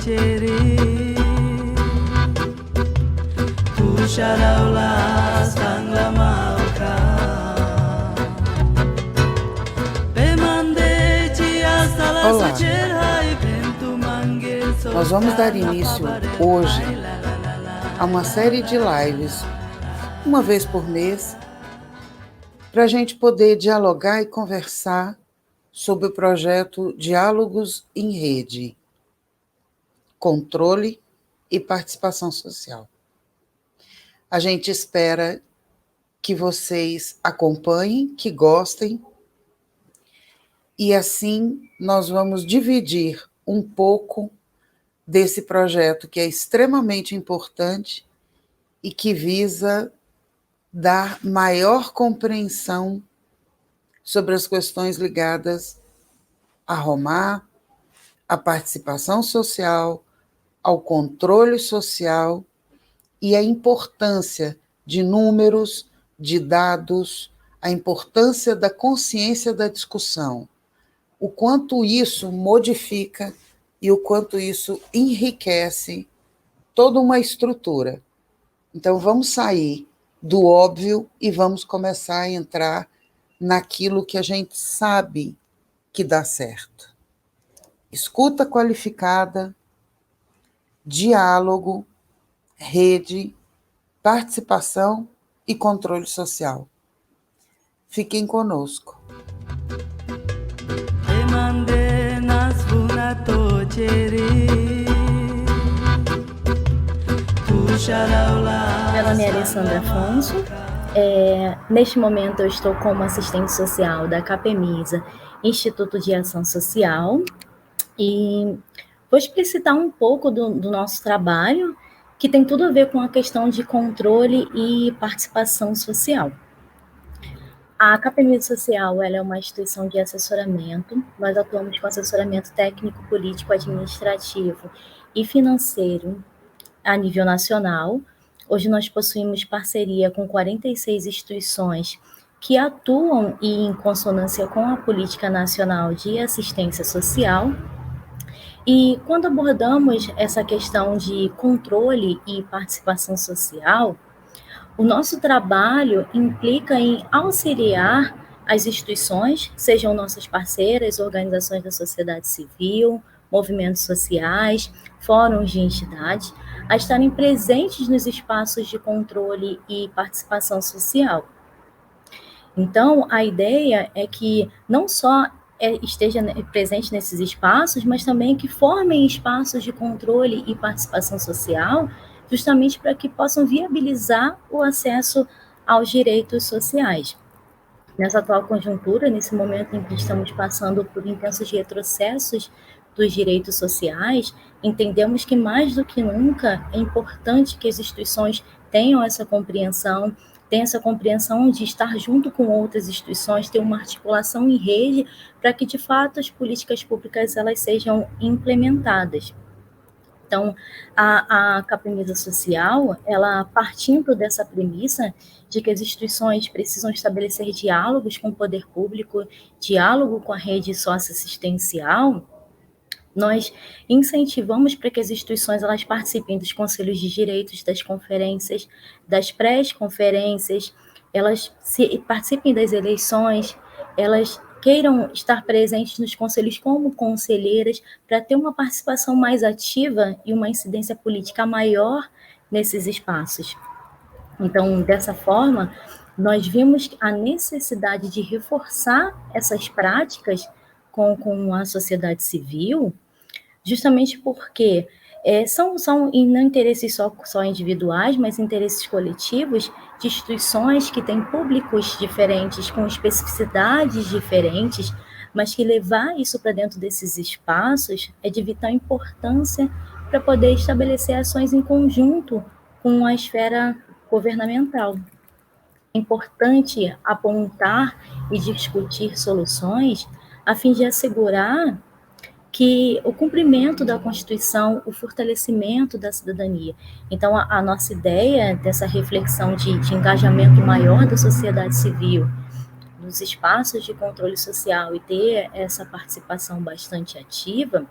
ceri Tu syaraulas kang lamauka Pemande cias salah Olá, sucerhai Pentu manggil nós vamos dar início hoje a uma série de lives, uma vez por mês, para a gente poder dialogar e conversar sobre o projeto Diálogos em Rede, Controle e Participação Social. A gente espera que vocês acompanhem, que gostem, e assim nós vamos dividir um pouco desse projeto que é extremamente importante e que visa dar maior compreensão sobre as questões ligadas a Romar, à participação social, ao controle social e a importância de números, de dados, a importância da consciência da discussão, o quanto isso modifica e o quanto isso enriquece toda uma estrutura. Então, vamos sair do óbvio e vamos começar a entrar naquilo que a gente sabe que dá certo. Escuta qualificada, diálogo, rede, participação e controle social. Fiquem conosco. Emande nasfunato ceri Tu syaraulas Meu nome é Alessandra Afonso. Neste momento eu estou como assistente social da CAPEMISA, Instituto de Ação Social, e vou explicitar um pouco do nosso trabalho, que tem tudo a ver com a questão de controle e participação social. A CAPEMISA Social ela é uma instituição de assessoramento. Nós atuamos com assessoramento técnico, político, administrativo e financeiro a nível nacional. Hoje nós possuímos parceria com 46 instituições que atuam em consonância com a Política Nacional de Assistência Social. E quando abordamos essa questão de controle e participação social, o nosso trabalho implica em auxiliar as instituições, sejam nossas parceiras, organizações da sociedade civil, movimentos sociais, fóruns de entidades, a estarem presentes nos espaços de controle e participação social. Então, a ideia é que não só esteja presente nesses espaços, mas também que formem espaços de controle e participação social, justamente para que possam viabilizar o acesso aos direitos sociais. Nessa atual conjuntura, nesse momento em que estamos passando por intensos retrocessos dos direitos sociais, entendemos que mais do que nunca é importante que as instituições tenham essa compreensão de estar junto com outras instituições, ter uma articulação em rede para que, de fato, as políticas públicas elas sejam implementadas. Então, a CAPEMISA Social, ela partindo dessa premissa de que as instituições precisam estabelecer diálogos com o poder público, diálogo com a rede socioassistencial, nós incentivamos para que as instituições elas participem dos conselhos de direitos, das conferências, das pré-conferências, elas participem das eleições, elas queiram estar presentes nos conselhos como conselheiras para ter uma participação mais ativa e uma incidência política maior nesses espaços. Então, dessa forma, nós vimos a necessidade de reforçar essas práticas com a sociedade civil, justamente porque são não interesses só individuais, mas interesses coletivos de instituições que têm públicos diferentes, com especificidades diferentes, mas que levar isso para dentro desses espaços é de vital importância para poder estabelecer ações em conjunto com a esfera governamental. É importante apontar e discutir soluções a fim de assegurar que o cumprimento da Constituição, o fortalecimento da cidadania. Então, a nossa ideia dessa reflexão de engajamento maior da sociedade civil nos espaços de controle social e ter essa participação bastante ativa,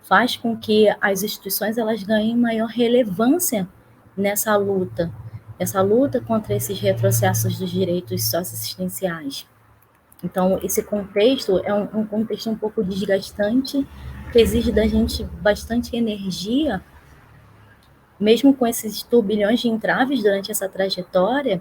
faz com que as instituições elas ganhem maior relevância nessa luta contra esses retrocessos dos direitos socioassistenciais. Então, esse contexto é um contexto um pouco desgastante, que exige da gente bastante energia, mesmo com esses turbilhões de entraves durante essa trajetória,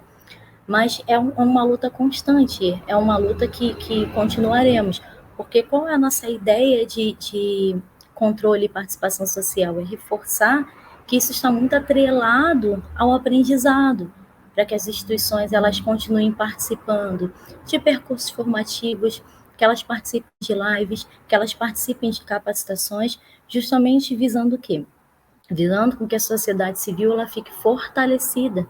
mas é uma luta constante, é uma luta que continuaremos. Porque qual é a nossa ideia de controle e participação social? É reforçar que isso está muito atrelado ao aprendizado, para que as instituições elas continuem participando de percursos formativos, que elas participem de lives, que elas participem de capacitações, justamente visando o quê? Visando com que a sociedade civil ela fique fortalecida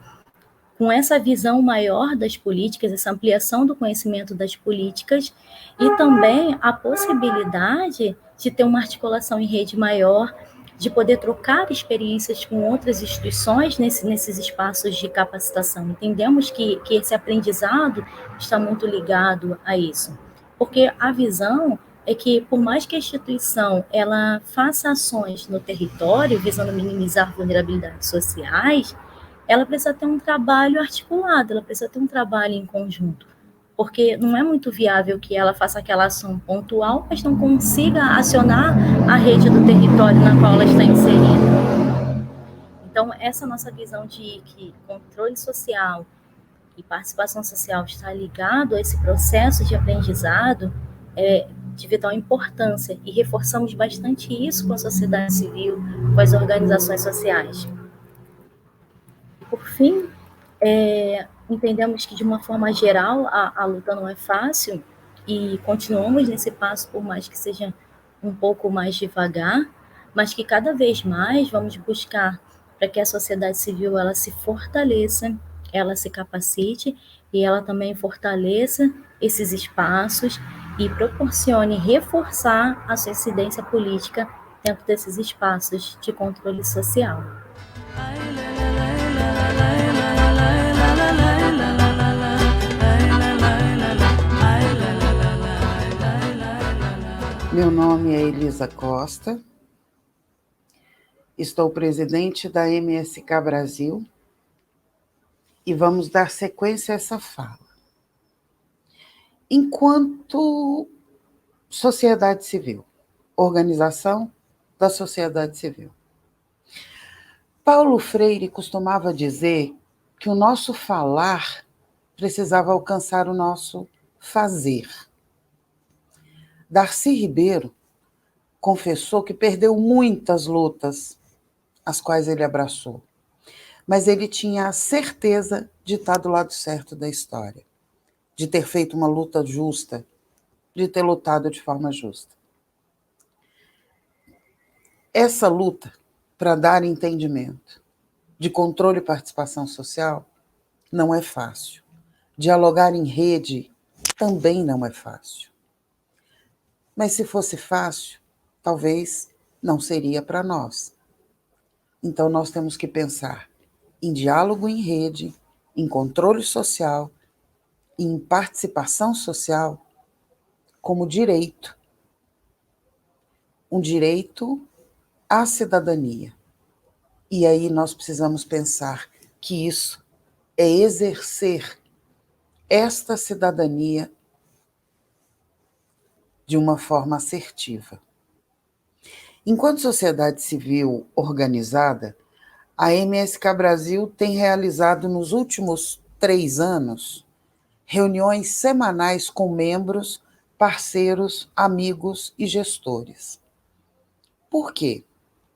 com essa visão maior das políticas, essa ampliação do conhecimento das políticas e também a possibilidade de ter uma articulação em rede maior, de poder trocar experiências com outras instituições nesses espaços de capacitação. Entendemos que esse aprendizado está muito ligado a isso, porque a visão é que, por mais que a instituição ela faça ações no território visando minimizar vulnerabilidades sociais, ela precisa ter um trabalho articulado, ela precisa ter um trabalho em conjunto, porque não é muito viável que ela faça aquela ação pontual, mas não consiga acionar a rede do território na qual ela está inserida. Então, essa nossa visão de que controle social e participação social está ligado a esse processo de aprendizado é de vital importância, e reforçamos bastante isso com a sociedade civil, com as organizações sociais. Por fim, entendemos que, de uma forma geral, a luta não é fácil e continuamos nesse passo, por mais que seja um pouco mais devagar, mas que cada vez mais vamos buscar para que a sociedade civil ela se fortaleça, ela se capacite e ela também fortaleça esses espaços e proporcione reforçar a sua incidência política dentro desses espaços de controle social. Meu nome é Elisa Costa, estou presidente da MSK Brasil e vamos dar sequência a essa fala. Enquanto sociedade civil, organização da sociedade civil, Paulo Freire costumava dizer que o nosso falar precisava alcançar o nosso fazer. Darcy Ribeiro confessou que perdeu muitas lutas, as quais ele abraçou, mas ele tinha a certeza de estar do lado certo da história, de ter feito uma luta justa, de ter lutado de forma justa. Essa luta para dar entendimento de controle e participação social não é fácil. Dialogar em rede também não é fácil. Mas se fosse fácil, talvez não seria para nós. Então nós temos que pensar em diálogo em rede, em controle social, em participação social como direito. Um direito à cidadania. E aí nós precisamos pensar que isso é exercer esta cidadania de uma forma assertiva. Enquanto sociedade civil organizada, a MSK Brasil tem realizado nos últimos 3 anos reuniões semanais com membros, parceiros, amigos e gestores. Por quê?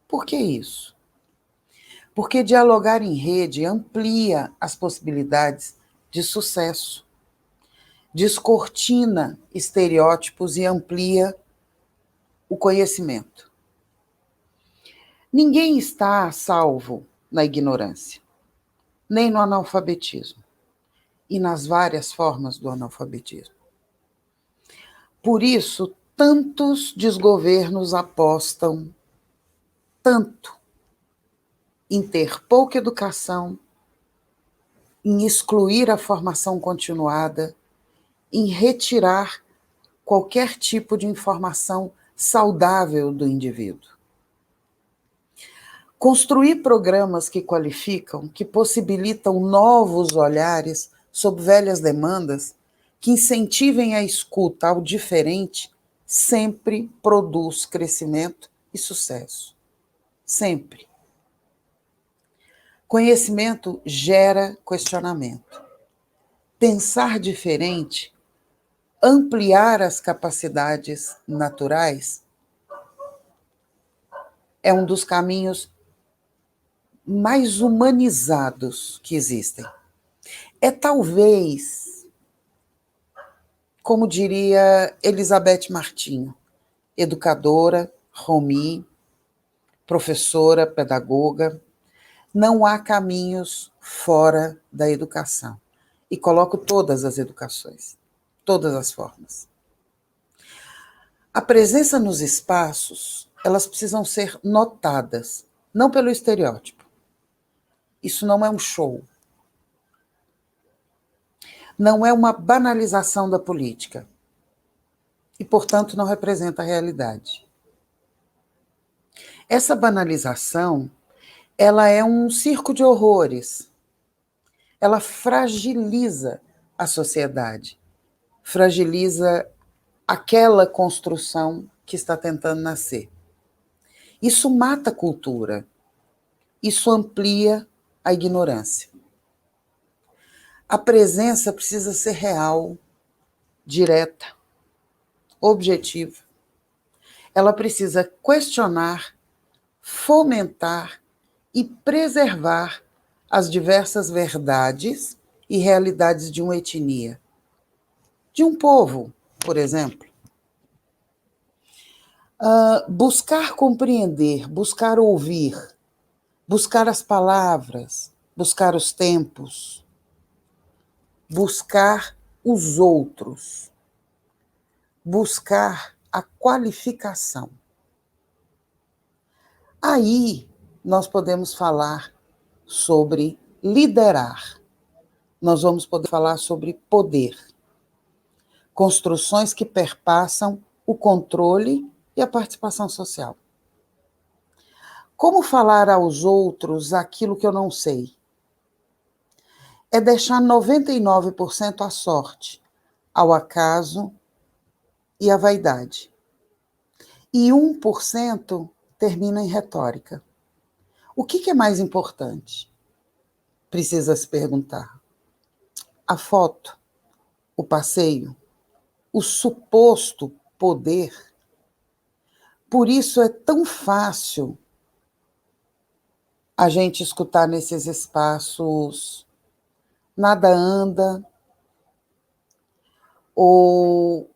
Por que isso? Porque dialogar em rede amplia as possibilidades de sucesso, descortina estereótipos e amplia o conhecimento. Ninguém está a salvo na ignorância, nem no analfabetismo e nas várias formas do analfabetismo. Por isso, tantos desgovernos apostam tanto em ter pouca educação, em excluir a formação continuada, em retirar qualquer tipo de informação saudável do indivíduo. Construir programas que qualificam, que possibilitam novos olhares sobre velhas demandas, que incentivem a escuta ao diferente, sempre produz crescimento e sucesso. Sempre. Conhecimento gera questionamento. Pensar diferente, ampliar as capacidades naturais, é um dos caminhos mais humanizados que existem. É talvez, como diria Elizabeth Martinho, educadora, Romi, professora, pedagoga, não há caminhos fora da educação. E coloco todas as educações, todas as formas. A presença nos espaços, elas precisam ser notadas, não pelo estereótipo. Isso não é um show. Não é uma banalização da política. E, portanto, não representa a realidade. Essa banalização, ela é um circo de horrores. Ela fragiliza a sociedade, fragiliza aquela construção que está tentando nascer. Isso mata a cultura, isso amplia a ignorância. A presença precisa ser real, direta, objetiva. Ela precisa questionar, fomentar e preservar as diversas verdades e realidades de uma etnia, de um povo, por exemplo. Buscar compreender, buscar ouvir, buscar as palavras, buscar os tempos, buscar os outros, buscar a qualificação. Aí nós podemos falar sobre liderar, nós vamos poder falar sobre poder, construções que perpassam o controle e a participação social. Como falar aos outros aquilo que eu não sei? É deixar 99% à sorte, ao acaso e à vaidade. E 1% termina em retórica. O que é mais importante? Precisa se perguntar. A foto, o passeio, o suposto poder. Por isso é tão fácil a gente escutar nesses espaços nada anda, ou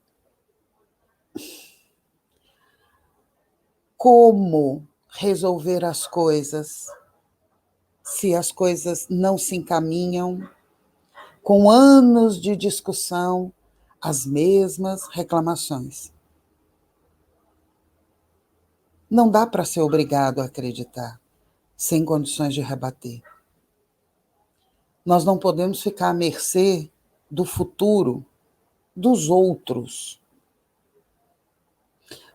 como resolver as coisas se as coisas não se encaminham, com anos de discussão, as mesmas reclamações. Não dá para ser obrigado a acreditar, sem condições de rebater. Nós não podemos ficar à mercê do futuro dos outros.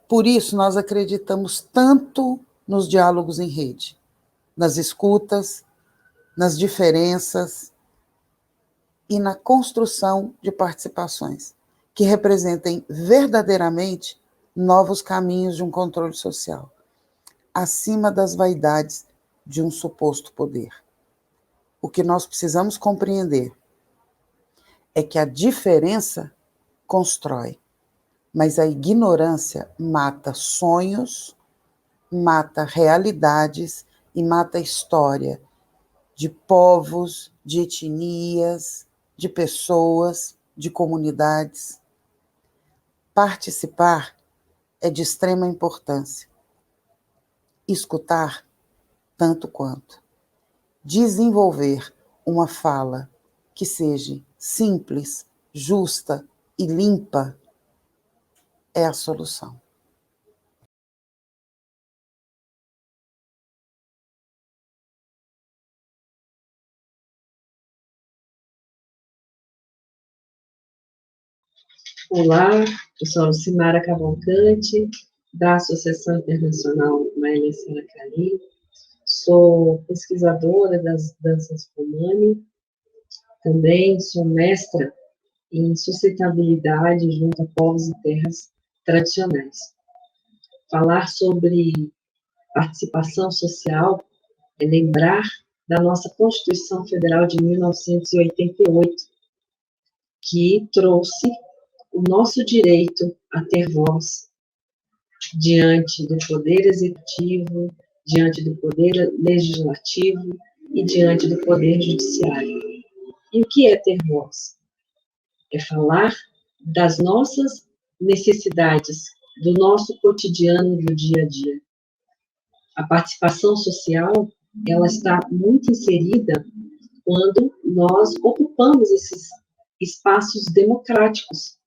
Por isso, nós acreditamos tanto nos diálogos em rede, nas escutas, nas diferenças e na construção de participações que representem verdadeiramente novos caminhos de um controle social, acima das vaidades de um suposto poder. O que nós precisamos compreender é que a diferença constrói, mas a ignorância mata sonhos, mata realidades e mata a história de povos, de etnias, de pessoas, de comunidades. Participar é de extrema importância. Escutar, tanto quanto. Desenvolver uma fala que seja simples, justa e limpa é a solução. Olá, eu sou a Lucimara Cavalcante, da Associação Internacional Maria Messina Cali. sou pesquisadora das danças Cumani, também sou mestra em sustentabilidade junto a povos e terras tradicionais. Falar sobre participação social é lembrar da nossa Constituição Federal de 1988, que trouxe o nosso direito a ter voz diante do Poder Executivo, diante do Poder Legislativo e diante do Poder Judiciário. E o que é ter voz? É falar das nossas necessidades, do nosso cotidiano, do dia a dia. A participação social, ela está muito inserida quando nós ocupamos esses espaços democráticos,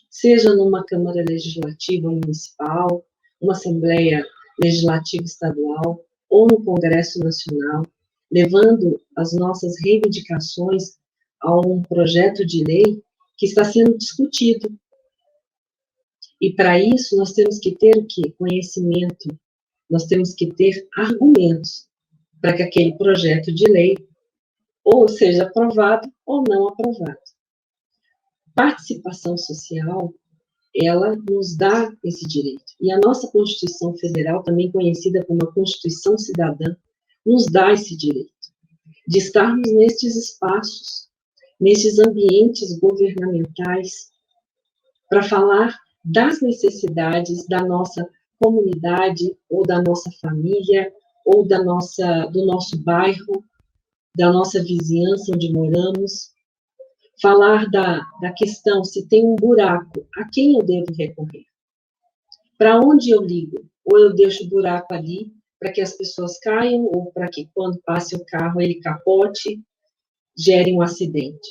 seja numa Câmara Legislativa Municipal, uma Assembleia Legislativa Estadual ou no Congresso Nacional, levando as nossas reivindicações a um projeto de lei que está sendo discutido. E para isso nós temos que ter o quê? Conhecimento. Nós temos que ter argumentos para que aquele projeto de lei ou seja aprovado ou não aprovado. Participação social, ela nos dá esse direito. E a nossa Constituição Federal, também conhecida como a Constituição Cidadã, nos dá esse direito de estarmos nestes espaços, nestes ambientes governamentais, para falar das necessidades da nossa comunidade, ou da nossa família, ou do nosso bairro, da nossa vizinhança onde moramos, falar da questão se tem um buraco, a quem eu devo recorrer? Para onde eu ligo? Ou eu deixo o buraco ali para que as pessoas caiam, ou para que quando passe o carro ele capote, gere um acidente.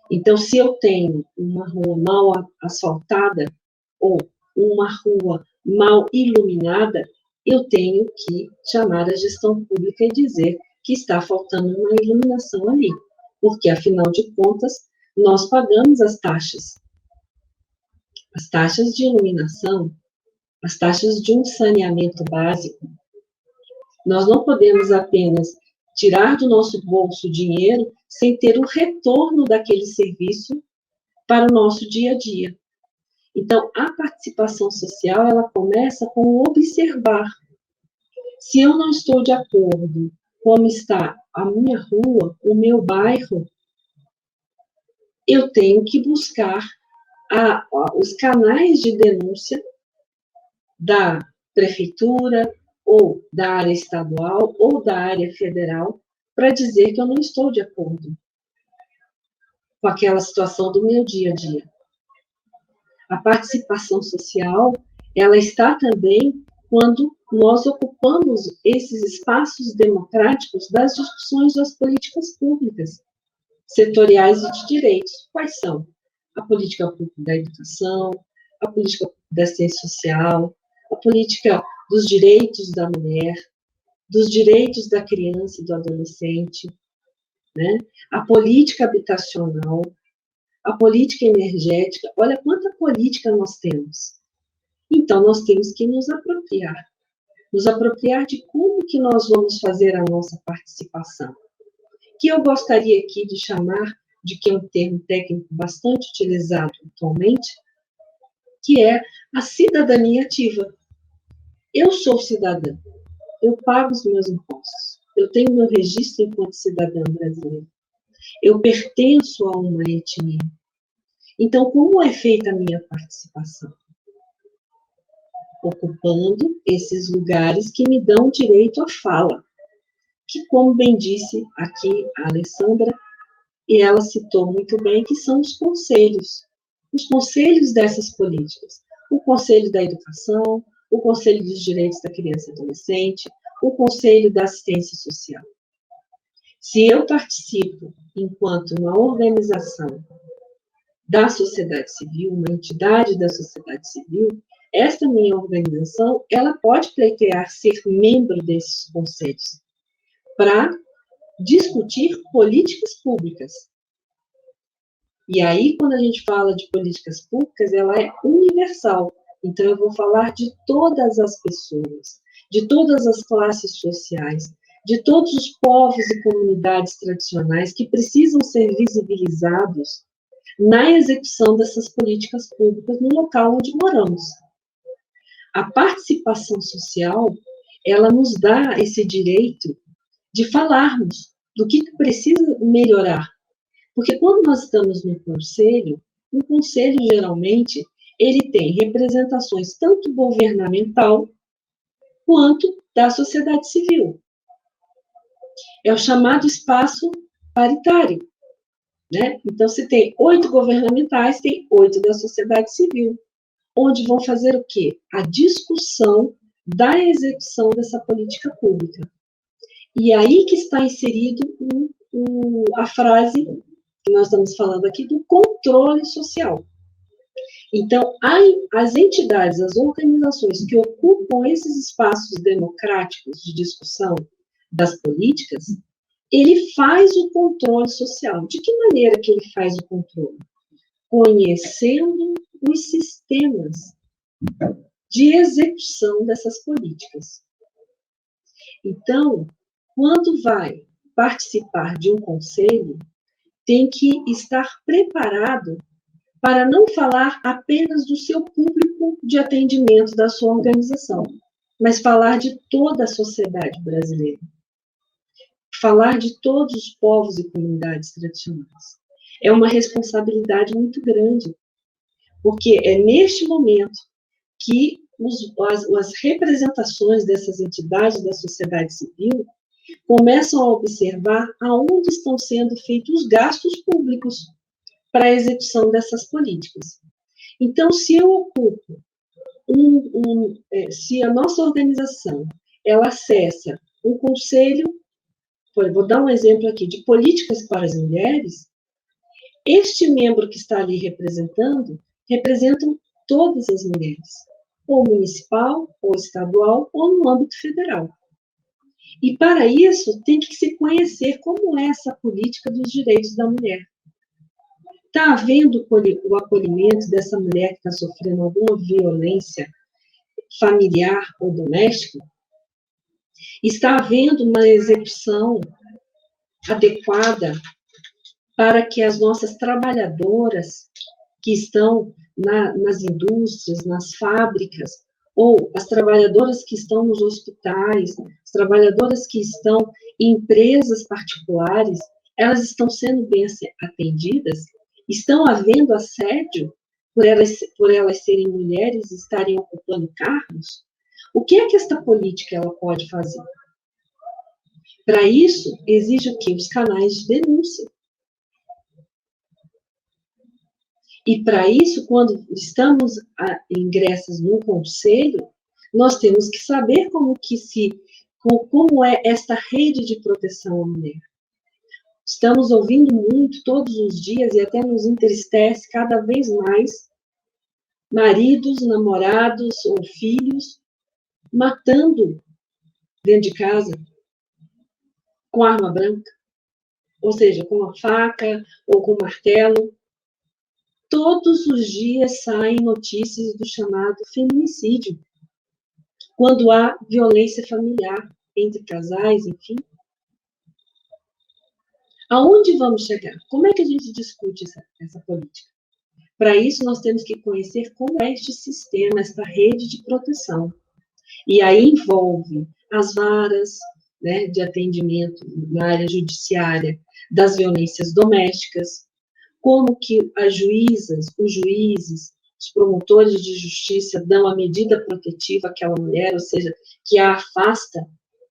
Então, se eu tenho uma rua mal asfaltada, ou uma rua mal iluminada, eu tenho que chamar a gestão pública e dizer que está faltando uma iluminação ali, porque, afinal de contas, nós pagamos as taxas de iluminação, as taxas de um saneamento básico. Nós não podemos apenas tirar do nosso bolso dinheiro sem ter o retorno daquele serviço para o nosso dia a dia. Então, a participação social, ela começa com o observar. Se eu não estou de acordo com como está a minha rua, o meu bairro, eu tenho que buscar os canais de denúncia da prefeitura, ou da área estadual, ou da área federal, para dizer que eu não estou de acordo com aquela situação do meu dia a dia. A participação social, ela está também quando nós ocupamos esses espaços democráticos das discussões das políticas públicas, setoriais e de direitos. Quais são? A política pública da educação, a política da assistência social, a política dos direitos da mulher, dos direitos da criança e do adolescente, né? A política habitacional, a política energética. Olha quanta política nós temos. Então, nós temos que nos apropriar de como que nós vamos fazer a nossa participação. Que eu gostaria aqui de chamar, de que é um termo técnico bastante utilizado atualmente, que é a cidadania ativa. Eu sou cidadã, eu pago os meus impostos, eu tenho meu registro enquanto cidadã brasileira, eu pertenço a uma etnia. Então, como é feita a minha participação? Ocupando esses lugares que me dão direito à fala, que, como bem disse aqui a Alessandra, e ela citou muito bem, que são os conselhos dessas políticas. O Conselho da Educação, o Conselho dos Direitos da Criança e Adolescente, o Conselho da Assistência Social. Se eu participo enquanto uma organização da sociedade civil, uma entidade da sociedade civil, esta minha organização, ela pode pleitear ser membro desses conselhos para discutir políticas públicas. E aí, quando a gente fala de políticas públicas, ela é universal. Então, eu vou falar de todas as pessoas, de todas as classes sociais, de todos os povos e comunidades tradicionais que precisam ser visibilizados na execução dessas políticas públicas no local onde moramos. A participação social, ela nos dá esse direito de falarmos do que precisa melhorar. Porque quando nós estamos no conselho, o conselho, geralmente, ele tem representações tanto governamental quanto da sociedade civil. É o chamado espaço paritário, né? Então, se tem 8 governamentais, tem 8 da sociedade civil, onde vão fazer o quê? A discussão da execução dessa política pública. E aí que está inserido a frase que nós estamos falando aqui do controle social. Então, as entidades, as organizações que ocupam esses espaços democráticos de discussão das políticas, ele faz o controle social. De que maneira que ele faz o controle? Conhecendo os sistemas de execução dessas políticas. Então, quando vai participar de um conselho, tem que estar preparado para não falar apenas do seu público de atendimento da sua organização, mas falar de toda a sociedade brasileira. Falar de todos os povos e comunidades tradicionais. É uma responsabilidade muito grande, porque é neste momento que as representações dessas entidades da sociedade civil começam a observar aonde estão sendo feitos os gastos públicos para a execução dessas políticas. Então, se eu ocupo, se a nossa organização, ela acessa um conselho, vou dar um exemplo aqui, de políticas para as mulheres, este membro que está ali representam todas as mulheres, ou municipal, ou estadual, ou no âmbito federal. E, para isso, tem que se conhecer como é essa política dos direitos da mulher. Está havendo o acolhimento dessa mulher que está sofrendo alguma violência familiar ou doméstica? Está havendo uma execução adequada para que as nossas trabalhadoras que estão nas indústrias, nas fábricas, ou as trabalhadoras que estão nos hospitais, as trabalhadoras que estão em empresas particulares, elas estão sendo bem atendidas? Estão havendo assédio por elas serem mulheres e estarem ocupando cargos? O que é que esta política ela pode fazer? Para isso, exige o quê? Os canais de denúncia. E para isso, quando estamos ingressas no conselho, nós temos que saber como é esta rede de proteção à mulher. Estamos ouvindo muito todos os dias e até nos entristece cada vez mais maridos, namorados ou filhos matando dentro de casa com arma branca, ou seja, com uma faca ou com um martelo. Todos os dias saem notícias do chamado feminicídio, quando há violência familiar entre casais, enfim. Aonde vamos chegar? Como é que a gente discute essa política? Para isso, nós temos que conhecer como é este sistema, esta rede de proteção. E aí envolve as varas, né, de atendimento na área judiciária das violências domésticas, como que as juízas, os juízes, os promotores de justiça dão a medida protetiva àquela mulher, ou seja, que a afasta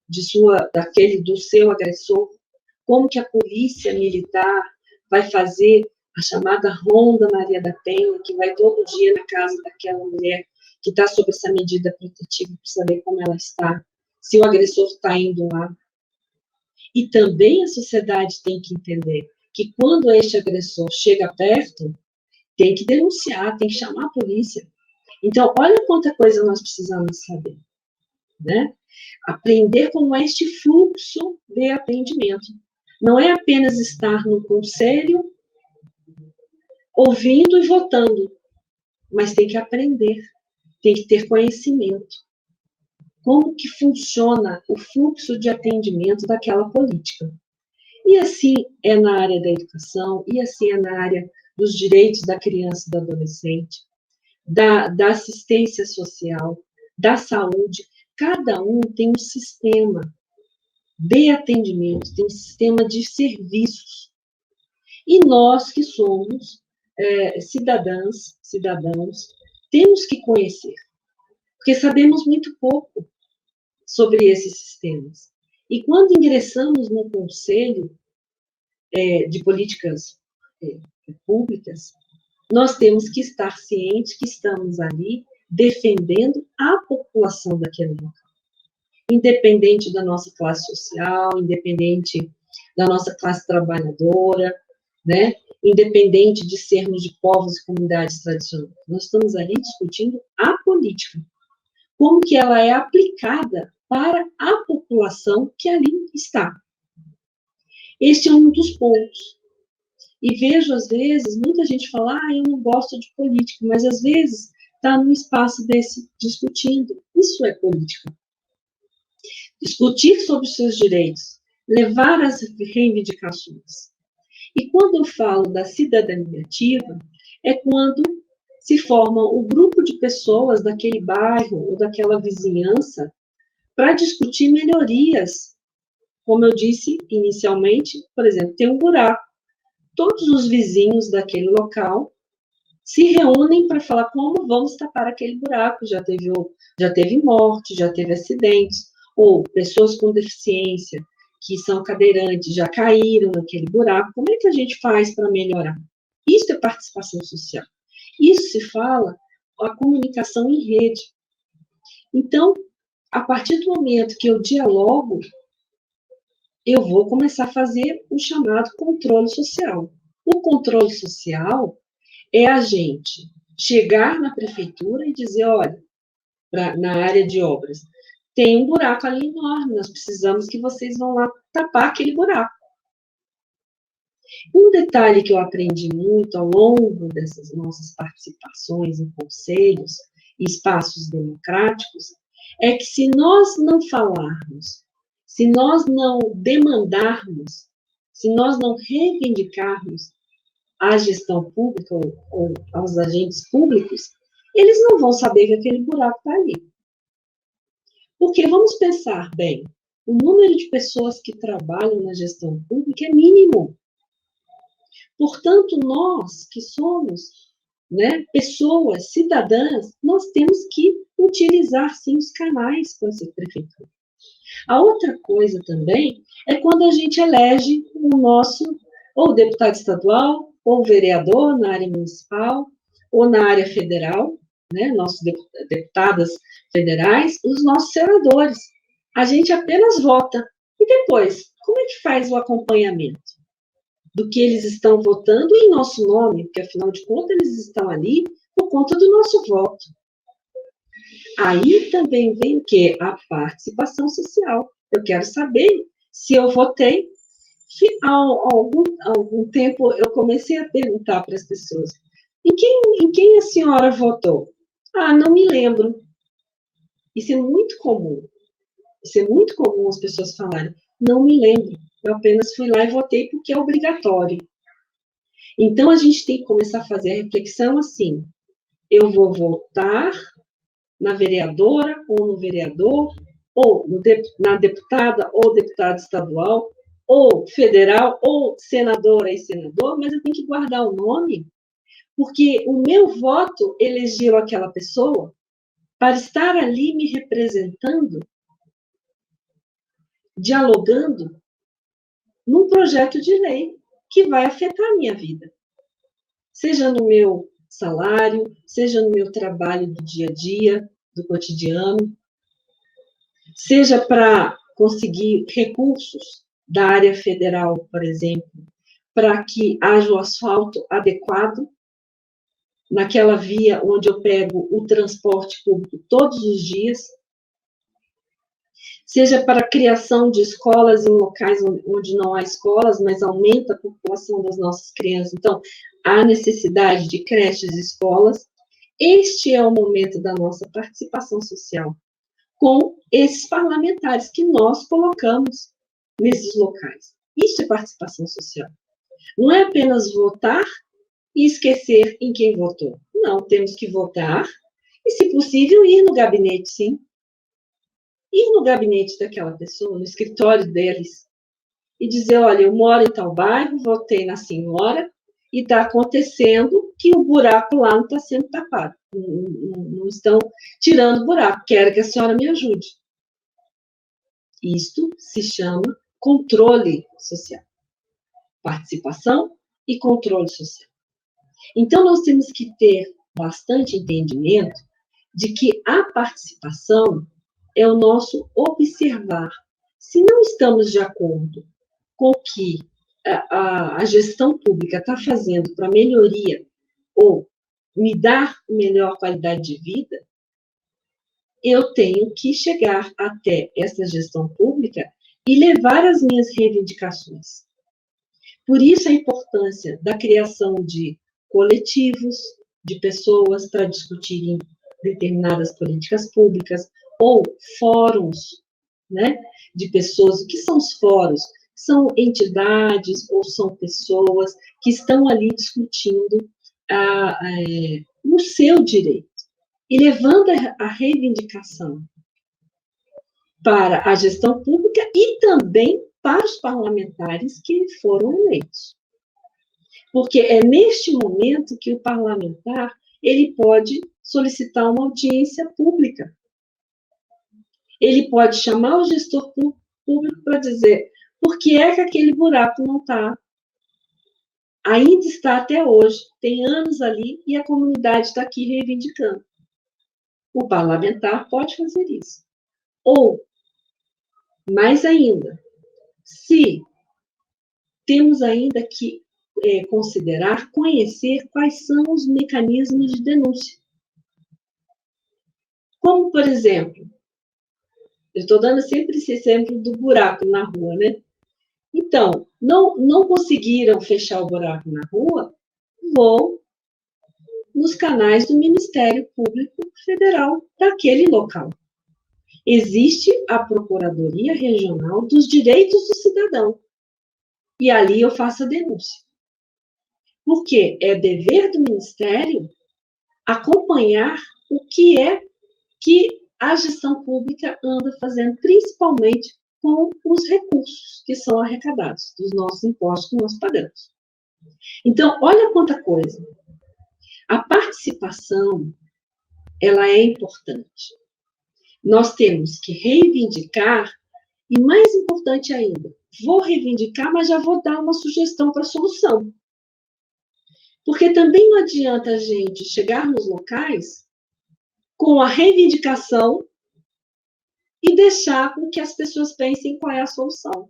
do seu agressor, como que a polícia militar vai fazer a chamada Ronda Maria da Penha, que vai todo dia na casa daquela mulher que está sob essa medida protetiva para saber como ela está, se o agressor está indo lá. E também a sociedade tem que entender que quando este agressor chega perto, tem que denunciar, tem que chamar a polícia. Então, olha quanta coisa nós precisamos saber, né? Aprender como é este fluxo de atendimento. Não é apenas estar no conselho, ouvindo e votando, mas tem que aprender, tem que ter conhecimento. como que funciona o fluxo de atendimento daquela política. E assim é na área da educação, e assim é na área dos direitos da criança e do adolescente, da assistência social, da saúde. Cada um tem um sistema de atendimento, tem um sistema de serviços. E nós que somos cidadãos, temos que conhecer, porque sabemos muito pouco sobre esses sistemas. E quando ingressamos no Conselho de Políticas Públicas, nós temos que estar cientes que estamos ali defendendo a população daquele local. Independente da nossa classe social, independente da nossa classe trabalhadora, né? Independente de sermos de povos e comunidades tradicionais. Nós estamos ali discutindo a política, como que ela é aplicada para a população que ali está. Este é um dos pontos. E vejo, às vezes, muita gente falar, eu não gosto de política, mas, às vezes, está num espaço desse discutindo. Isso é política. Discutir sobre os seus direitos, levar as reivindicações. E quando eu falo da cidadania ativa, é quando se forma o grupo de pessoas daquele bairro ou daquela vizinhança para discutir melhorias. Como eu disse inicialmente, por exemplo, tem um buraco. Todos os vizinhos daquele local se reúnem para falar como vamos tapar aquele buraco. Já teve morte, já teve acidentes, ou pessoas com deficiência, que são cadeirantes, já caíram naquele buraco. Como é que a gente faz para melhorar? Isso é participação social. Isso se fala a comunicação em rede. Então, a partir do momento que eu dialogo, eu vou começar a fazer o chamado controle social. O controle social é a gente chegar na prefeitura e dizer, olha, na área de obras, tem um buraco ali enorme, nós precisamos que vocês vão lá tapar aquele buraco. Um detalhe que eu aprendi muito ao longo dessas nossas participações em conselhos e espaços democráticos é que se nós não falarmos, se nós não demandarmos, se nós não reivindicarmos à gestão pública ou aos agentes públicos, eles não vão saber que aquele buraco está ali. Porque vamos pensar bem, o número de pessoas que trabalham na gestão pública é mínimo. Portanto, nós que somos, né, pessoas, cidadãs, nós temos que utilizar, sim, os canais com essa prefeitura. A outra coisa também é quando a gente elege o nosso, ou deputado estadual, ou vereador na área municipal, ou na área federal, né, nossos deputadas federais, os nossos senadores. A gente apenas vota. E depois, como é que faz o acompanhamento do que eles estão votando em nosso nome? Porque, afinal de contas, eles estão ali por conta do nosso voto. Aí também vem o quê? A participação social. Eu quero saber se eu votei. Há algum tempo, eu comecei a perguntar para as pessoas, em quem a senhora votou? Ah, não me lembro. Isso é muito comum. Isso é muito comum as pessoas falarem, não me lembro. Eu apenas fui lá e votei porque é obrigatório. Então, a gente tem que começar a fazer a reflexão assim, eu vou votar na vereadora ou no vereador, ou na deputada ou deputado estadual, ou federal, ou senadora e senador, mas eu tenho que guardar o nome, porque o meu voto elegeu aquela pessoa para estar ali me representando, dialogando num projeto de lei que vai afetar a minha vida. Seja no meu salário, seja no meu trabalho do dia a dia, do cotidiano, seja para conseguir recursos da área federal, por exemplo, para que haja o asfalto adequado naquela via onde eu pego o transporte público todos os dias, seja para a criação de escolas em locais onde não há escolas, mas aumenta a população das nossas crianças. Então, há necessidade de creches e escolas. Este é o momento da nossa participação social. com esses parlamentares que nós colocamos nesses locais. Isso é participação social. Não é apenas votar e esquecer em quem votou. Não, temos que votar e, se possível, ir no gabinete, sim. Ir no gabinete daquela pessoa, no escritório deles, e dizer, olha, eu moro em tal bairro, votei na senhora, e está acontecendo que o buraco lá não está sendo tapado. Não estão tirando o buraco. Quero que a senhora me ajude. Isto se chama controle social. Participação e controle social. Então, nós temos que ter bastante entendimento de que a participação é o nosso observar. Se não estamos de acordo com o que a gestão pública está fazendo para melhoria ou me dar melhor qualidade de vida, eu tenho que chegar até essa gestão pública e levar as minhas reivindicações. Por isso a importância da criação de coletivos, de pessoas para discutirem determinadas políticas públicas, ou fóruns, né, de pessoas. O que são os fóruns? São entidades ou são pessoas que estão ali discutindo o seu direito e levando a reivindicação para a gestão pública e também para os parlamentares que foram eleitos. Porque é neste momento que o parlamentar ele pode solicitar uma audiência pública. Ele pode chamar o gestor público para dizer por que é que aquele buraco não está. Ainda está até hoje, tem anos ali, e a comunidade está aqui reivindicando. O parlamentar pode fazer isso. Ou, mais ainda, se temos ainda que considerar, conhecer quais são os mecanismos de denúncia. Como, por exemplo, eu estou dando sempre esse exemplo do buraco na rua, né? Então, não conseguiram fechar o buraco na rua, vou nos canais do Ministério Público Federal daquele local. Existe a Procuradoria Regional dos Direitos do Cidadão. E ali eu faço a denúncia. Porque é dever do Ministério acompanhar o que é que a gestão pública anda fazendo, principalmente com os recursos que são arrecadados dos nossos impostos que nós pagamos. Então, olha quanta coisa. A participação, ela é importante. Nós temos que reivindicar, e mais importante ainda, vou reivindicar, mas já vou dar uma sugestão para a solução. Porque também não adianta a gente chegar nos locais com a reivindicação e deixar com que as pessoas pensem qual é a solução.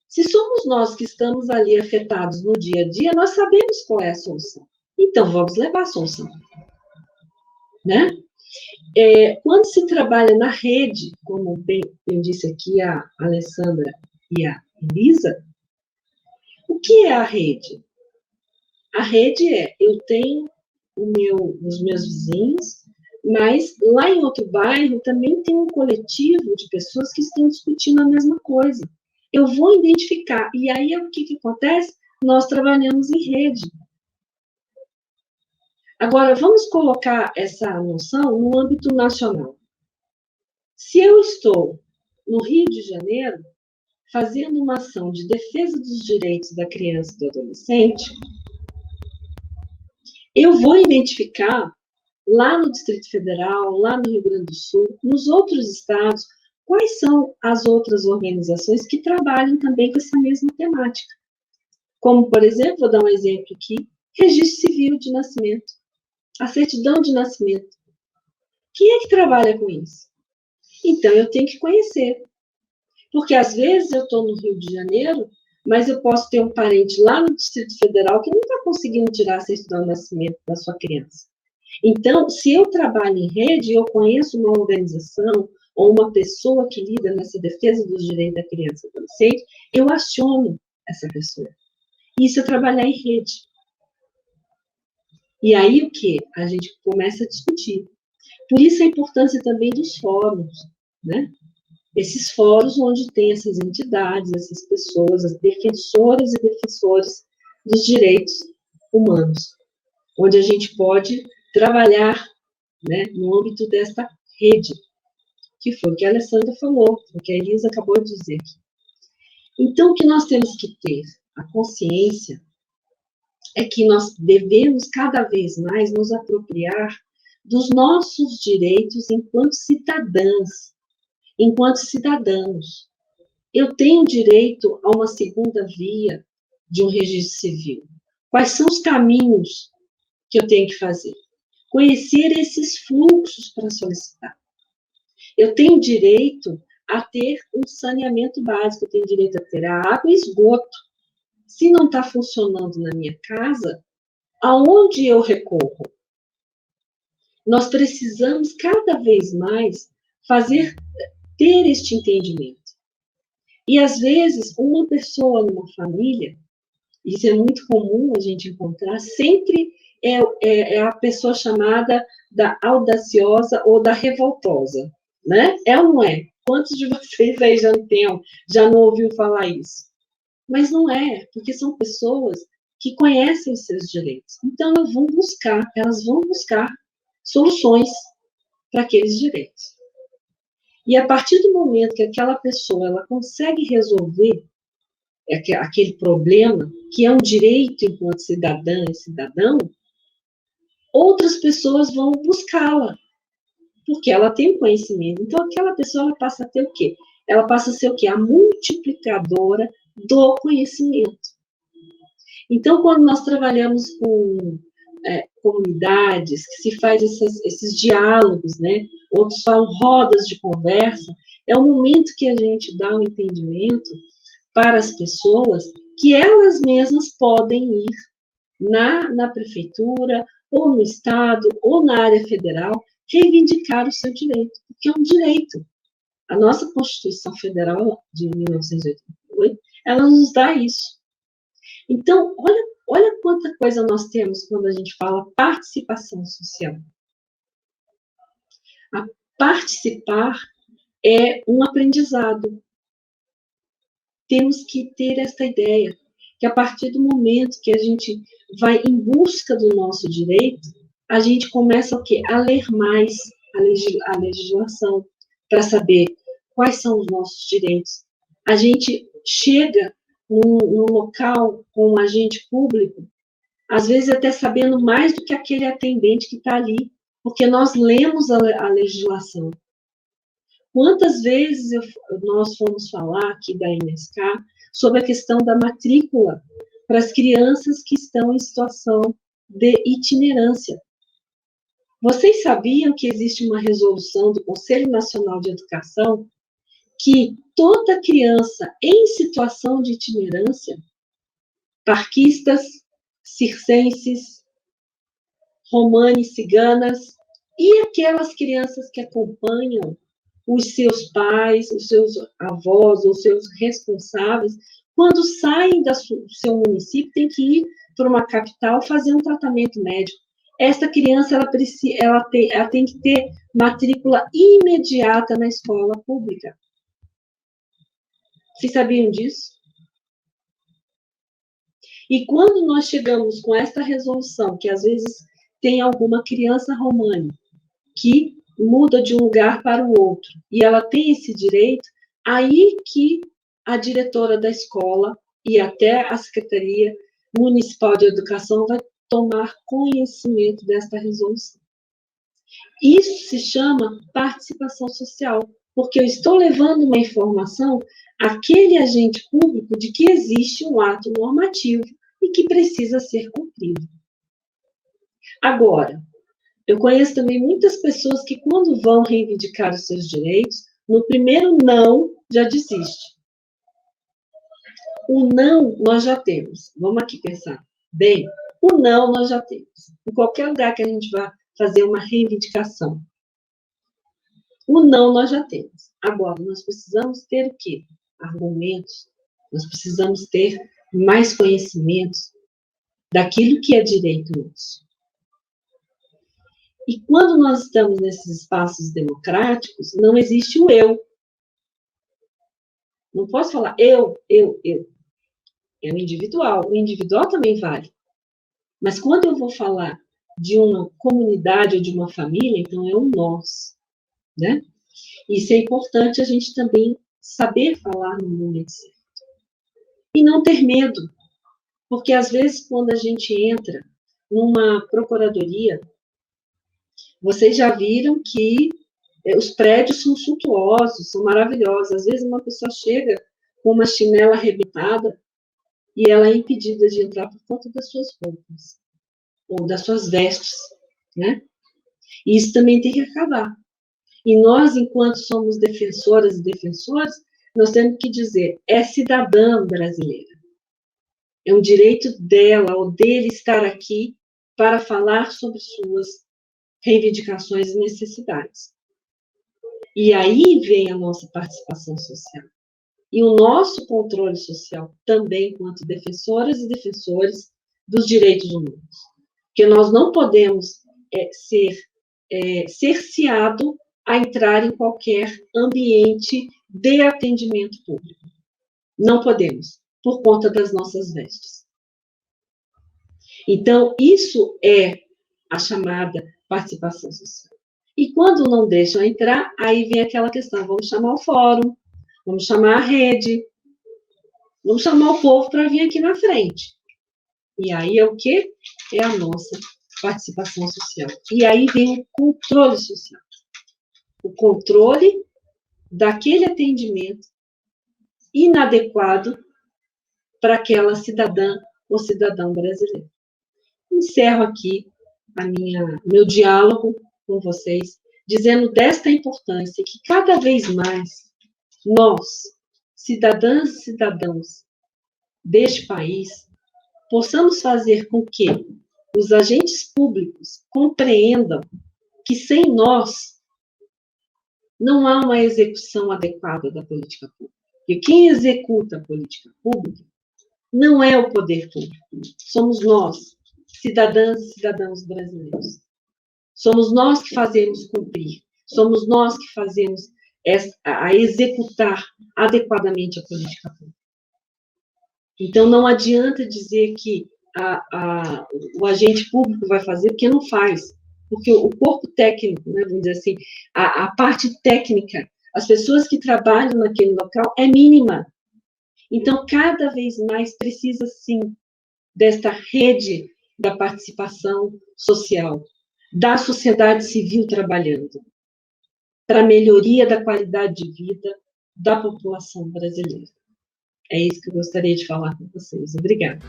Se somos nós que estamos ali afetados no dia a dia, nós sabemos qual é a solução. Então, vamos levar a solução. Né? Quando se trabalha na rede, como bem disse aqui a Alessandra e a Elisa, o que é a rede? A rede eu tenho os meus vizinhos, mas lá em outro bairro também tem um coletivo de pessoas que estão discutindo a mesma coisa. Eu vou identificar, e aí o que acontece? Nós trabalhamos em rede. Agora, vamos colocar essa noção no âmbito nacional. Se eu estou no Rio de Janeiro, fazendo uma ação de defesa dos direitos da criança e do adolescente, eu vou identificar lá no Distrito Federal, lá no Rio Grande do Sul, nos outros estados, quais são as outras organizações que trabalham também com essa mesma temática. Como, por exemplo, vou dar um exemplo aqui, registro civil de nascimento, a certidão de nascimento. Quem é que trabalha com isso? Então, eu tenho que conhecer. Porque, às vezes, eu estou no Rio de Janeiro, mas eu posso ter um parente lá no Distrito Federal que não está conseguindo tirar a certidão de nascimento da sua criança. Então, se eu trabalho em rede, eu conheço uma organização ou uma pessoa que lida nessa defesa dos direitos da criança e do adolescente, eu aciono essa pessoa. Isso é trabalhar em rede. E aí o que? A gente começa a discutir. Por isso a importância também dos fóruns, né? Esses fóruns onde tem essas entidades, essas pessoas, as defensoras e defensores dos direitos humanos, onde a gente pode trabalhar, né, no âmbito desta rede, que foi o que a Alessandra falou, o que a Elisa acabou de dizer. Então, o que nós temos que ter a consciência é que nós devemos cada vez mais nos apropriar dos nossos direitos enquanto cidadãos. Eu tenho direito a uma segunda via de um registro civil. Quais são os caminhos que eu tenho que fazer? Conhecer esses fluxos para solicitar. Eu tenho direito a ter um saneamento básico, eu tenho direito a ter a água e esgoto. Se não está funcionando na minha casa, aonde eu recorro? Nós precisamos cada vez mais ter este entendimento. E às vezes, uma pessoa numa família, isso é muito comum a gente encontrar, sempre é a pessoa chamada da audaciosa ou da revoltosa, né? É ou não é? Quantos de vocês aí já não ouviu falar isso? Mas não é, porque são pessoas que conhecem os seus direitos. Então, elas vão buscar soluções para aqueles direitos. E a partir do momento que aquela pessoa ela consegue resolver aquele problema, que é um direito enquanto cidadã e cidadão, outras pessoas vão buscá-la, porque ela tem conhecimento. Então, aquela pessoa ela passa a ter o quê? Ela passa a ser o quê? A multiplicadora do conhecimento. Então, quando nós trabalhamos com comunidades, que se faz esses diálogos, né? Outros falam rodas de conversa, é o momento que a gente dá um entendimento para as pessoas que elas mesmas podem ir na prefeitura, ou no estado, ou na área federal, reivindicar o seu direito, porque é um direito. A nossa Constituição Federal de 1988, ela nos dá isso. Então, olha quanta coisa nós temos quando a gente fala participação social. A participar é um aprendizado. Temos que ter essa ideia, que a partir do momento que a gente vai em busca do nosso direito, a gente começa o quê? A ler mais a legislação, para saber quais são os nossos direitos. A gente chega num local com um agente público, às vezes até sabendo mais do que aquele atendente que está ali, porque nós lemos a legislação. Quantas vezes nós fomos falar aqui da MSK sobre a questão da matrícula para as crianças que estão em situação de itinerância? Vocês sabiam que existe uma resolução do Conselho Nacional de Educação que toda criança em situação de itinerância, parquistas, circenses, romanes, ciganas, e aquelas crianças que acompanham os seus pais, os seus avós, os seus responsáveis, quando saem do seu município, tem que ir para uma capital fazer um tratamento médico. Essa criança, ela tem que ter matrícula imediata na escola pública. Vocês sabiam disso? E quando nós chegamos com esta resolução, que às vezes tem alguma criança romane que muda de um lugar para o outro, e ela tem esse direito, aí que a diretora da escola e até a Secretaria Municipal de Educação vai tomar conhecimento desta resolução. Isso se chama participação social, porque eu estou levando uma informação àquele agente público de que existe um ato normativo e que precisa ser cumprido. Agora, eu conheço também muitas pessoas que, quando vão reivindicar os seus direitos, no primeiro não, já desiste. O não nós já temos. Vamos aqui pensar. Bem, o não nós já temos. Em qualquer lugar que a gente vá fazer uma reivindicação. O não nós já temos. Agora, nós precisamos ter o quê? Argumentos. Nós precisamos ter mais conhecimentos daquilo que é direito nosso. E quando nós estamos nesses espaços democráticos, não existe o eu. Não posso falar eu. É o individual. O individual também vale. Mas quando eu vou falar de uma comunidade ou de uma família, então é um nós, né? Isso é importante a gente também saber falar no momento certo. E não ter medo, porque às vezes quando a gente entra numa procuradoria, vocês já viram que os prédios são suntuosos, são maravilhosos. Às vezes uma pessoa chega com uma chinela arrebentada e ela é impedida de entrar por conta das suas roupas ou das suas vestes, né? E isso também tem que acabar. E nós, enquanto somos defensoras e defensores, nós temos que dizer, é cidadã brasileira. É um direito dela ou dele estar aqui para falar sobre suas reivindicações e necessidades. E aí vem a nossa participação social. E o nosso controle social também, enquanto defensoras e defensores dos direitos humanos. Porque nós não podemos ser cerceado a entrar em qualquer ambiente de atendimento público. Não podemos, por conta das nossas vestes. Então, isso é a chamada participação social. E quando não deixam entrar, aí vem aquela questão, vamos chamar o fórum, vamos chamar a rede, vamos chamar o povo para vir aqui na frente. E aí é o quê? É a nossa participação social. E aí vem o controle social. O controle daquele atendimento inadequado para aquela cidadã ou cidadão brasileiro. Encerro aqui meu diálogo com vocês, dizendo desta importância que cada vez mais nós, cidadãs e cidadãos deste país, possamos fazer com que os agentes públicos compreendam que sem nós não há uma execução adequada da política pública. E quem executa a política pública não é o poder público, somos nós, cidadãs e cidadãos brasileiros. Somos nós que fazemos cumprir, somos nós que fazemos a executar adequadamente a política pública. Então, não adianta dizer que o agente público vai fazer, porque não faz. Porque o corpo técnico, né, vamos dizer assim, a parte técnica, as pessoas que trabalham naquele local é mínima. Então, cada vez mais precisa, sim, desta rede da participação social, da sociedade civil trabalhando, para a melhoria da qualidade de vida da população brasileira. É isso que eu gostaria de falar com vocês. Obrigada.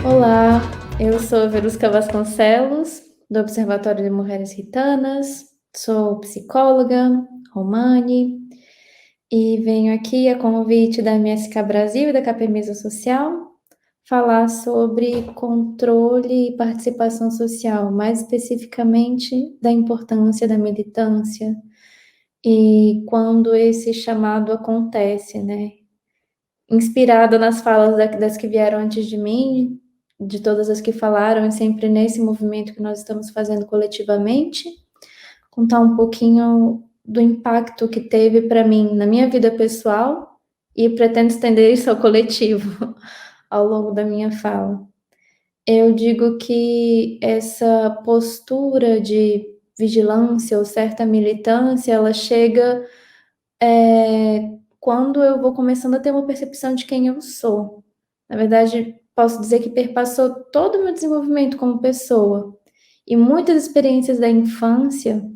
Olá, eu sou Verusca Vasconcelos, do Observatório de Mulheres Ritanas, sou psicóloga, Romani, e venho aqui a convite da MSK Brasil e da Capemisa Social falar sobre controle e participação social, mais especificamente da importância da militância e quando esse chamado acontece, né? Inspirada nas falas das que vieram antes de mim, de todas as que falaram, e sempre nesse movimento que nós estamos fazendo coletivamente, contar um pouquinho do impacto que teve para mim na minha vida pessoal e pretendo estender isso ao coletivo ao longo da minha fala. Eu digo que essa postura de vigilância ou certa militância, ela chega quando eu vou começando a ter uma percepção de quem eu sou. Na verdade, posso dizer que perpassou todo o meu desenvolvimento como pessoa. E muitas experiências da infância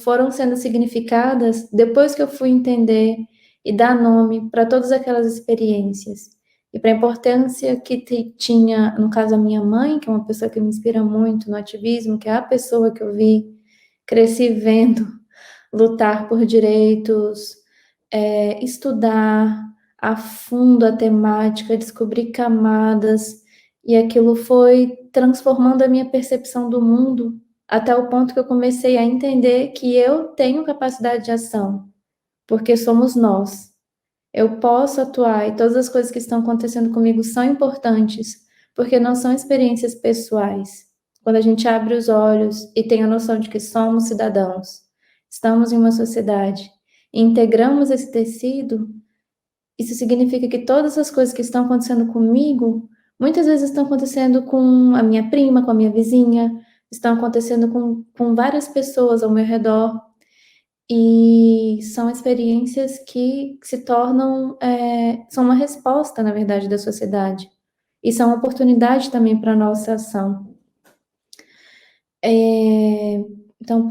foram sendo significadas depois que eu fui entender e dar nome para todas aquelas experiências. E para a importância que tinha, no caso, a minha mãe, que é uma pessoa que me inspira muito no ativismo, que é a pessoa que eu cresci vendo lutar por direitos, estudar a fundo a temática, descobrir camadas, e aquilo foi transformando a minha percepção do mundo até o ponto que eu comecei a entender que eu tenho capacidade de ação, porque somos nós, eu posso atuar e todas as coisas que estão acontecendo comigo são importantes, porque não são experiências pessoais. Quando a gente abre os olhos e tem a noção de que somos cidadãos, estamos em uma sociedade e integramos esse tecido, isso significa que todas as coisas que estão acontecendo comigo, muitas vezes estão acontecendo com a minha prima, com a minha vizinha, estão acontecendo com várias pessoas ao meu redor, e são experiências que se tornam, são uma resposta, na verdade, da sociedade, e são uma oportunidade também para a nossa ação. Então,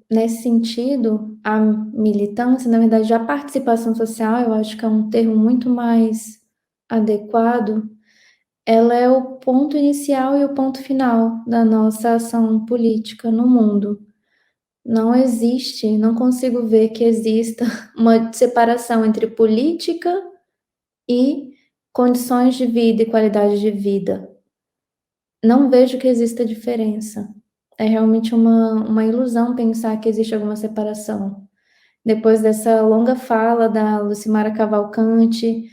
nesse sentido, a militância, na verdade, a participação social, eu acho que é um termo muito mais adequado, ela é o ponto inicial e o ponto final da nossa ação política no mundo. Não existe, não consigo ver que exista uma separação entre política e condições de vida e qualidade de vida. Não vejo que exista diferença. É realmente uma ilusão pensar que existe alguma separação. Depois dessa longa fala da Lucimara Cavalcante,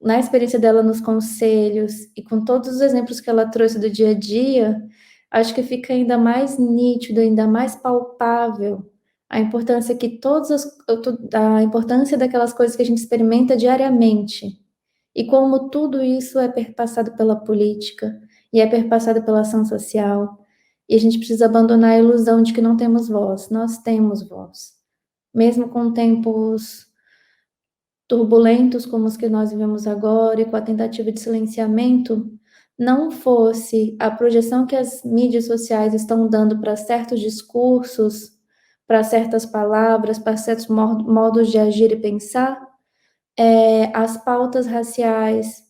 na experiência dela nos conselhos e com todos os exemplos que ela trouxe do dia a dia, acho que fica ainda mais nítido, ainda mais palpável a importância a importância daquelas coisas que a gente experimenta diariamente e como tudo isso é perpassado pela política e é perpassado pela ação social. E a gente precisa abandonar a ilusão de que não temos voz. Nós temos voz. Mesmo com tempos turbulentos como os que nós vivemos agora e com a tentativa de silenciamento, não fosse a projeção que as mídias sociais estão dando para certos discursos, para certas palavras, para certos modos de agir e pensar, as pautas raciais,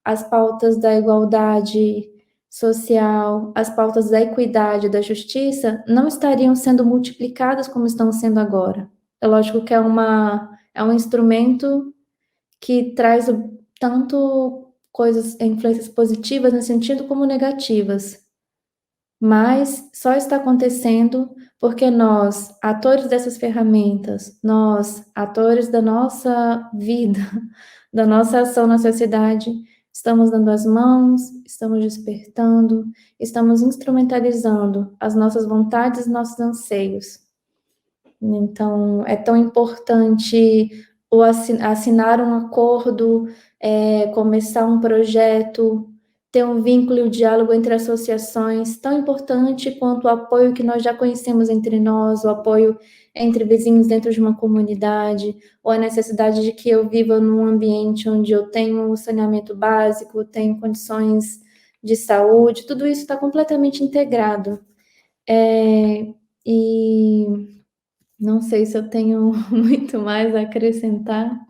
as pautas da igualdade social, as pautas da equidade, da justiça, não estariam sendo multiplicadas como estão sendo agora. É lógico que é um instrumento que traz tanto influências positivas nesse sentido como negativas. Mas só está acontecendo porque nós, atores dessas ferramentas, nós, atores da nossa vida, da nossa ação na sociedade, estamos dando as mãos, estamos despertando, estamos instrumentalizando as nossas vontades e nossos anseios. Então, é tão importante assinar um acordo, começar um projeto, ter um vínculo e um diálogo entre associações, tão importante quanto o apoio que nós já conhecemos entre nós, o apoio entre vizinhos dentro de uma comunidade, ou a necessidade de que eu viva num ambiente onde eu tenho saneamento básico, tenho condições de saúde, tudo isso está completamente integrado. E não sei se eu tenho muito mais a acrescentar.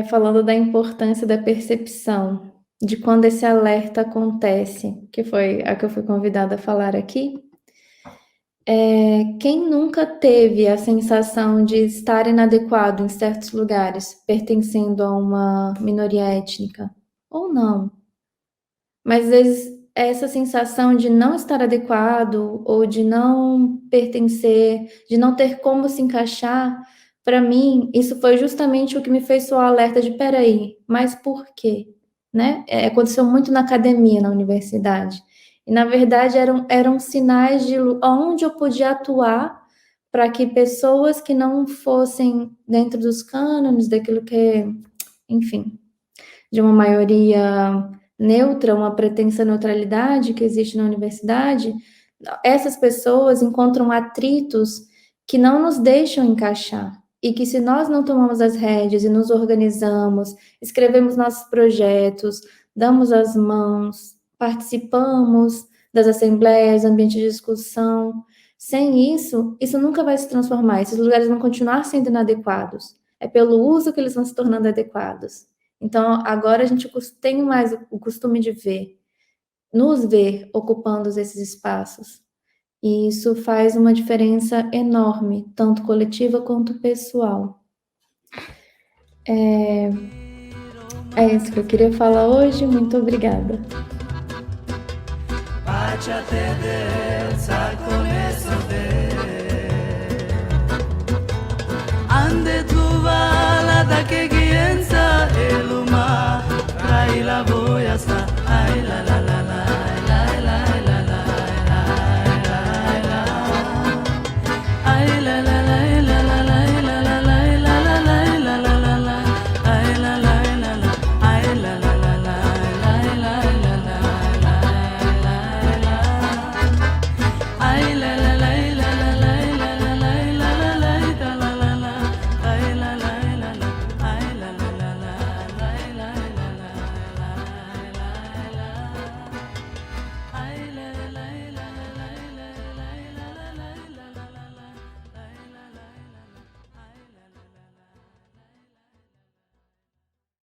Falando da importância da percepção, de quando esse alerta acontece, que foi a que eu fui convidada a falar aqui. Quem nunca teve a sensação de estar inadequado em certos lugares, pertencendo a uma minoria étnica? Ou não? Mas às vezes essa sensação de não estar adequado, ou de não pertencer, de não ter como se encaixar, para mim, isso foi justamente o que me fez soar alerta de, peraí, mas por quê? Né? Aconteceu muito na academia, na universidade. E, na verdade, eram sinais de onde eu podia atuar para que pessoas que não fossem dentro dos cânones, daquilo que, enfim, de uma maioria neutra, uma pretensa neutralidade que existe na universidade, essas pessoas encontram atritos que não nos deixam encaixar. E que se nós não tomamos as rédeas e nos organizamos, escrevemos nossos projetos, damos as mãos, participamos das assembleias, ambiente de discussão, sem isso, isso nunca vai se transformar, esses lugares vão continuar sendo inadequados. É pelo uso que eles vão se tornando adequados. Então, agora a gente tem mais o costume de nos ver ocupando esses espaços. E isso faz uma diferença enorme, tanto coletiva quanto pessoal. É isso que eu queria falar hoje. Muito obrigada. Ande tu vala da que guienza eluma, traila